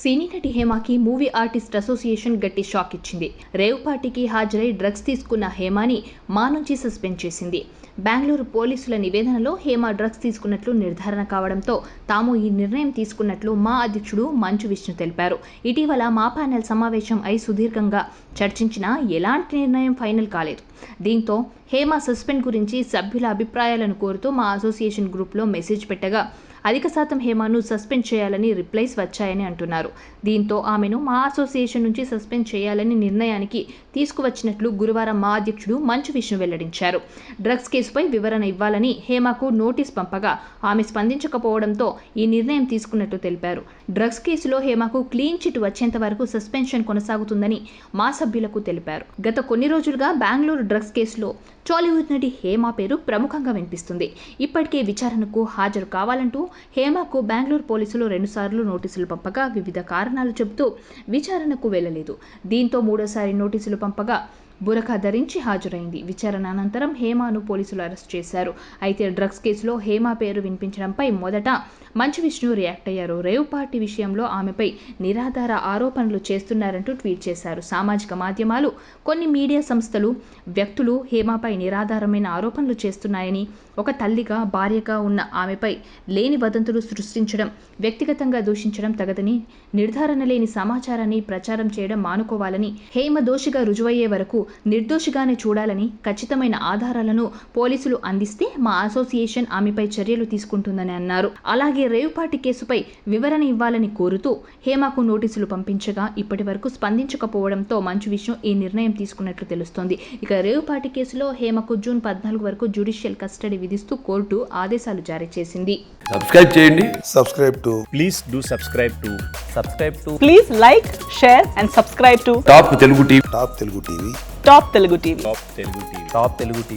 సినీ నటి హేమకి movie artist association గట్టి shock ఇచ్చింది. రేవ్ పార్టీకి హాజరై డ్రగ్స్ తీసుకున్న హేమని మా నుంచి సస్పెండ్ చేసింది. బెంగళూరు పోలీసుల నివేదనలో హేమ డ్రగ్స్ తీసుకున్నట్లు నిర్ధారణ కావడంతో తాము ఈ నిర్ణయం తీసుకున్నట్లు మా అధ్యక్షుడు మంచు విష్ణు తెలిపారు. ఇటీవల మా ప్యానెల్ సమావేశం అయి సుదీర్ఘంగా చర్చించినా ఎలాంటి నిర్ణయం ఫైనల్ కాలేదు. దీంతో హేమ సస్పెండ్ గురించి సభ్యుల అభిప్రాయాలను కోరుతూ మా అసోసియేషన్ గ్రూప్లో మెసేజ్ పెట్టగా అధిక శాతం హేమను సస్పెండ్ చేయాలని రిప్లైస్ వచ్చాయని అంటున్నారు. దీంతో ఆమెను మా అసోసియేషన్ నుంచి సస్పెండ్ చేయాలని నిర్ణయానికి తీసుకువచ్చినట్లు గురువారం మా అధ్యక్షుడు మంచు విష్ణు వెల్లడించారు. డ్రగ్స్ కేసుపై వివరణ ఇవ్వాలని హేమకు నోటీస్ పంపగా ఆమె స్పందించకపోవడంతో ఈ నిర్ణయం తీసుకున్నట్టు తెలిపారు. డ్రగ్స్ కేసులో హేమకు క్లీన్ చిట్ వచ్చేంత వరకు సస్పెన్షన్ కొనసాగుతుందని మా సభ్యులకు తెలిపారు. గత కొన్ని రోజులుగా బెంగళూరు డ్రగ్స్ కేసులో టాలీవుడ్ నటి హేమ పేరు ప్రముఖంగా వినిపిస్తుంది. ఇప్పటికే విచారణకు హాజరు కావాలంటూ హేమకు బెంగళూరు పోలీసులు 2 సార్లు నోటీసులు పంపగా వివిధ కారణాలు చెబుతూ విచారణకు వెళ్లలేదు. దీంతో మూడోసారి నోటీసులు పంపగా బురఖా ధరించి హాజరైంది. విచారణ అనంతరం హేమను పోలీసులు అరెస్ట్ చేశారు. అయితే డ్రగ్స్ కేసులో హేమ పేరు వినిపించడంపై మొదట మంచు విష్ణు రియాక్ట్ అయ్యారు. రేవ్ పార్టీ విషయంలో ఆమెపై నిరాధార ఆరోపణలు చేస్తున్నారంటూ ట్వీట్ చేశారు. సామాజిక మాధ్యమాలు, కొన్ని మీడియా సంస్థలు, వ్యక్తులు హేమపై నిరాధారమైన ఆరోపణలు చేస్తున్నాయని, ఒక తల్లిగా, భార్యగా ఉన్న ఆమెపై లేని వదంతులు సృష్టించడం, వ్యక్తిగతంగా దూషించడం తగదని, నిర్ధారణ లేని సమాచారాన్ని ప్రచారం చేయడం మానుకోవాలని, హేమ దోషిగా రుజువయ్యే వరకు నిర్దోషిగానే చూడాలని, ఖచ్చితమైన ఆధారాలను పోలీసులు అందిస్తే మా అసోసియేషన్ ఆమెపై చర్యలు తీసుకుంటుందని అన్నారు. అలాగే రేవ్ పార్టీ కేసుపై వివరణ ఇవ్వాలని కోరుతూ హేమకు నోటీసులు పంపించగా ఇప్పటి వరకు స్పందించకపోవడంతో మంచు విష్ణు ఈ నిర్ణయం తీసుకున్నట్లు తెలుస్తోంది. ఇక రేవ్ పార్టీ కేసులో హేమకు జూన్ 14 వరకు జ్యుడిషియల్ కస్టడీ విధిస్తూ కోర్టు ఆదేశాలు జారీ చేసింది. సబ్స్క్రైబ్ చేయండి. Please do subscribe to. Please like, share and subscribe to top Telugu TV. Top Telugu TV. Top Telugu TV.